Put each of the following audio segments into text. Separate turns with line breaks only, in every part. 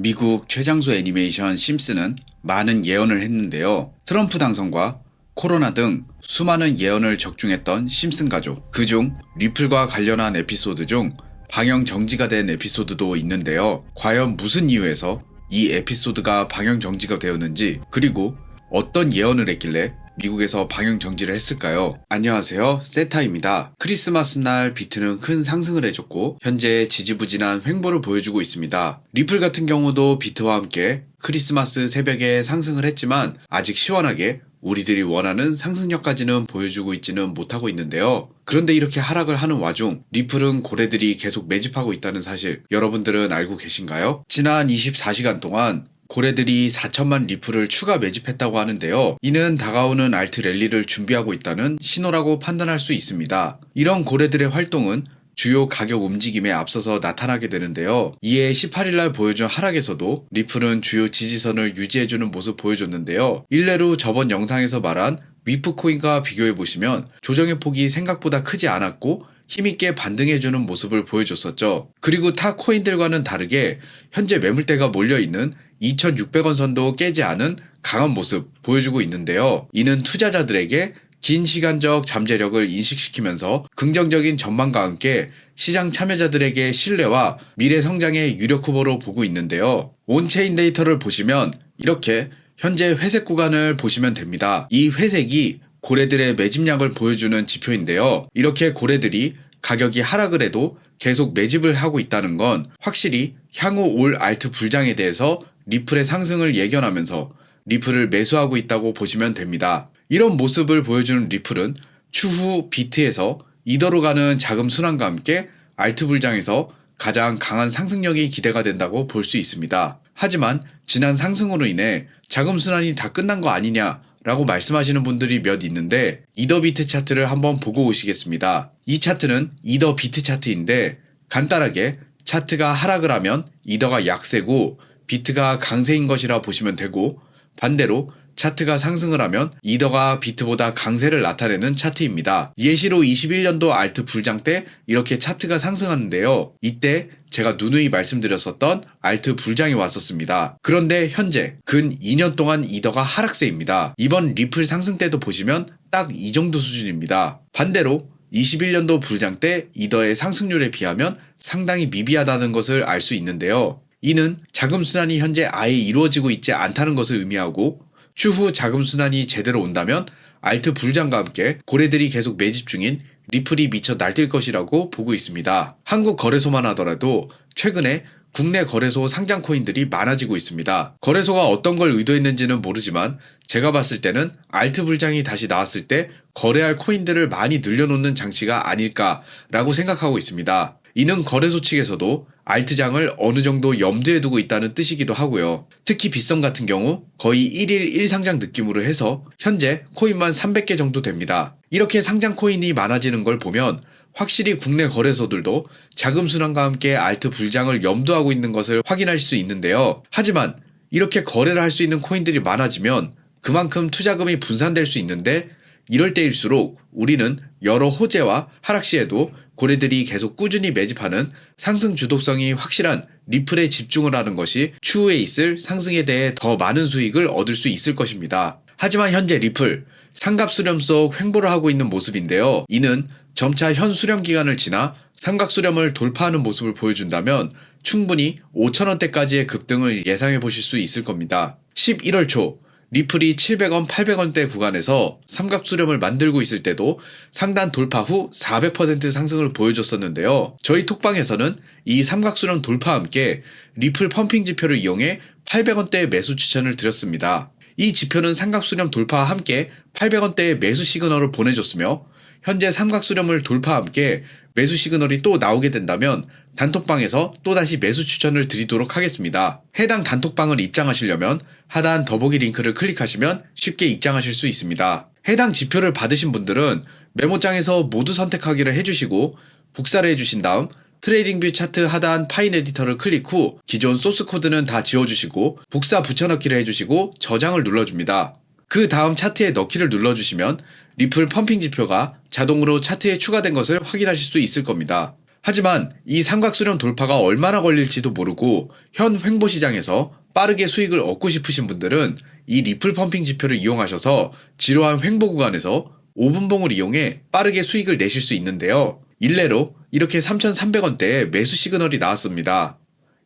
미국 최장수 애니메이션 심슨은 많은 예언을 했는데요. 트럼프 당선과 코로나 등 수많은 예언을 적중했던 심슨 가족. 그중 리플과 관련한 에피소드 중 방영 정지가 된 에피소드도 있는데요. 과연 무슨 이유에서 이 에피소드가 방영 정지가 되었는지, 그리고 어떤 예언을 했길래 미국에서 방영 정지를 했을까요? 안녕하세요, 세타입니다. 크리스마스 날 비트는 큰 상승을 해줬고 현재 지지부진한 횡보를 보여주고 있습니다. 리플 같은 경우도 비트와 함께 크리스마스 새벽에 상승을 했지만 아직 시원하게 우리들이 원하는 상승력까지는 보여주고 있지는 못하고 있는데요. 그런데 이렇게 하락을 하는 와중 리플은 고래들이 계속 매집하고 있다는 사실, 여러분들은 알고 계신가요? 지난 24시간 동안 고래들이 4천만 리플을 추가 매집했다고 하는데요. 이는 다가오는 알트 랠리를 준비하고 있다는 신호라고 판단할 수 있습니다. 이런 고래들의 활동은 주요 가격 움직임에 앞서서 나타나게 되는데요. 이에 18일날 보여준 하락에서도 리플은 주요 지지선을 유지해주는 모습 보여줬는데요. 일례로 저번 영상에서 말한 위프코인과 비교해보시면 조정의 폭이 생각보다 크지 않았고 힘있게 반등해주는 모습을 보여줬었죠. 그리고 타 코인들과는 다르게 현재 매물대가 몰려있는 2,600원 선도 깨지 않은 강한 모습 보여주고 있는데요. 이는 투자자들에게 긴 시간적 잠재력을 인식시키면서 긍정적인 전망과 함께 시장 참여자들에게 신뢰와 미래 성장의 유력 후보로 보고 있는데요. 온체인 데이터를 보시면 이렇게 현재 회색 구간을 보시면 됩니다. 이 회색이 고래들의 매집량을 보여주는 지표인데요. 이렇게 고래들이 가격이 하락을 해도 계속 매집을 하고 있다는 건 확실히 향후 올 알트 불장에 대해서 리플의 상승을 예견하면서 리플을 매수하고 있다고 보시면 됩니다. 이런 모습을 보여주는 리플은 추후 비트에서 이더로 가는 자금 순환과 함께 알트 불장에서 가장 강한 상승력이 기대가 된다고 볼 수 있습니다. 하지만 지난 상승으로 인해 자금 순환이 다 끝난 거 아니냐 라고 말씀하시는 분들이 몇 있는데, 이더 비트 차트를 한번 보고 오시겠습니다. 이 차트는 이더 비트 차트인데 간단하게 차트가 하락을 하면 이더가 약세고 비트가 강세인 것이라 보시면 되고, 반대로 차트가 상승을 하면 이더가 비트보다 강세를 나타내는 차트입니다. 예시로 21년도 알트 불장 때 이렇게 차트가 상승하는데요. 이때 제가 누누이 말씀드렸었던 알트 불장이 왔었습니다. 그런데 현재 근 2년 동안 이더가 하락세입니다. 이번 리플 상승 때도 보시면 딱 이 정도 수준입니다. 반대로 21년도 불장 때 이더의 상승률에 비하면 상당히 미비하다는 것을 알 수 있는데요. 이는 자금 순환이 현재 아예 이루어지고 있지 않다는 것을 의미하고, 추후 자금 순환이 제대로 온다면 알트 불장과 함께 고래들이 계속 매집 중인 리플이 미쳐 날뛸 것이라고 보고 있습니다. 한국 거래소만 하더라도 최근에 국내 거래소 상장 코인들이 많아지고 있습니다. 거래소가 어떤 걸 의도했는지는 모르지만 제가 봤을 때는 알트 불장이 다시 나왔을 때 거래할 코인들을 많이 늘려놓는 장치가 아닐까라고 생각하고 있습니다. 이는 거래소 측에서도 알트장을 어느 정도 염두에 두고 있다는 뜻이기도 하고요. 특히 빗썸 같은 경우 거의 1일 1상장 느낌으로 해서 현재 코인만 300개 정도 됩니다. 이렇게 상장 코인이 많아지는 걸 보면 확실히 국내 거래소들도 자금 순환과 함께 알트 불장을 염두하고 있는 것을 확인할 수 있는데요. 하지만 이렇게 거래를 할 수 있는 코인들이 많아지면 그만큼 투자금이 분산될 수 있는데, 이럴 때일수록 우리는 여러 호재와 하락 시에도 고래들이 계속 꾸준히 매집하는 상승 주도성이 확실한 리플에 집중을 하는 것이 추후에 있을 상승에 대해 더 많은 수익을 얻을 수 있을 것입니다. 하지만 현재 리플 삼각 수렴 속 횡보를 하고 있는 모습인데요. 이는 점차 현 수렴 기간을 지나 삼각 수렴을 돌파하는 모습을 보여준다면 충분히 5,000원대까지의 급등을 예상해 보실 수 있을 겁니다. 11월 초 리플이 700원, 800원대 구간에서 삼각 수렴을 만들고 있을 때도 상단 돌파 후 400% 상승을 보여줬었는데요. 저희 톡방에서는 이 삼각 수렴 돌파와 함께 리플 펌핑 지표를 이용해 800원대의 매수 추천을 드렸습니다. 이 지표는 삼각 수렴 돌파와 함께 800원대의 매수 시그널을 보내줬으며, 현재 삼각 수렴을 돌파와 함께 매수 시그널이 또 나오게 된다면 단톡방에서 또다시 매수 추천을 드리도록 하겠습니다. 해당 단톡방을 입장하시려면 하단 더보기 링크를 클릭하시면 쉽게 입장하실 수 있습니다. 해당 지표를 받으신 분들은 메모장에서 모두 선택하기를 해주시고, 복사를 해주신 다음 트레이딩뷰 차트 하단 파일 에디터를 클릭 후 기존 소스 코드는 다 지워주시고 복사 붙여넣기를 해주시고 저장을 눌러줍니다. 그 다음 차트에 넣기를 눌러주시면 리플 펌핑 지표가 자동으로 차트에 추가된 것을 확인하실 수 있을 겁니다. 하지만 이 삼각수렴 돌파가 얼마나 걸릴지도 모르고 현 횡보시장에서 빠르게 수익을 얻고 싶으신 분들은 이 리플 펌핑 지표를 이용하셔서 지루한 횡보 구간에서 5분봉을 이용해 빠르게 수익을 내실 수 있는데요. 일례로 이렇게 3,300원대에 매수 시그널이 나왔습니다.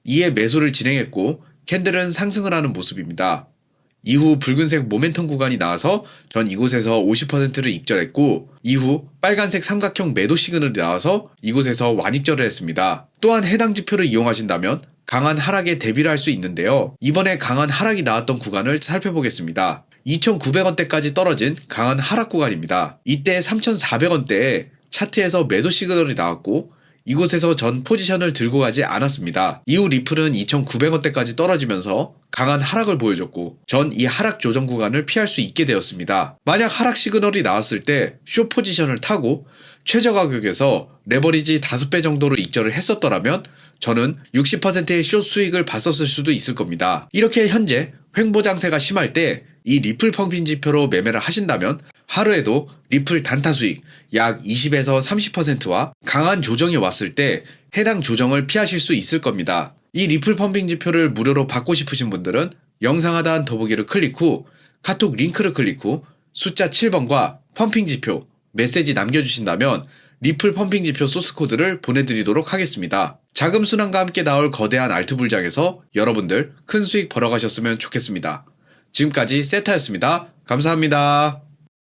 이에 매수를 진행했고 캔들은 상승을 하는 모습입니다. 이후 붉은색 모멘텀 구간이 나와서 전 이곳에서 50%를 익절했고 이후 빨간색 삼각형 매도 시그널이 나와서 이곳에서 완익절을 했습니다. 또한 해당 지표를 이용하신다면 강한 하락에 대비를 할 수 있는데요. 이번에 강한 하락이 나왔던 구간을 살펴보겠습니다. 2,900원대까지 떨어진 강한 하락 구간입니다. 이때 3,400원대에 차트에서 매도 시그널이 나왔고 이곳에서 전 포지션을 들고 가지 않았습니다. 이후 리플은 2,900원대까지 떨어지면서 강한 하락을 보여줬고 전 이 하락 조정 구간을 피할 수 있게 되었습니다. 만약 하락 시그널이 나왔을 때 숏 포지션을 타고 최저 가격에서 레버리지 5배 정도로 익절을 했었더라면 저는 60%의 숏 수익을 봤었을 수도 있을 겁니다. 이렇게 현재 횡보 장세가 심할 때 이 리플 펌핑 지표로 매매를 하신다면 하루에도 리플 단타 수익 약 20에서 30%와 강한 조정이 왔을 때 해당 조정을 피하실 수 있을 겁니다. 이 리플 펌핑 지표를 무료로 받고 싶으신 분들은 영상 하단 더보기를 클릭 후 카톡 링크를 클릭 후 숫자 7번과 펌핑 지표 메시지 남겨주신다면 리플 펌핑 지표 소스 코드를 보내드리도록 하겠습니다. 자금 순환과 함께 나올 거대한 알트 불장에서 여러분들 큰 수익 벌어가셨으면 좋겠습니다. 지금까지 세타였습니다. 감사합니다.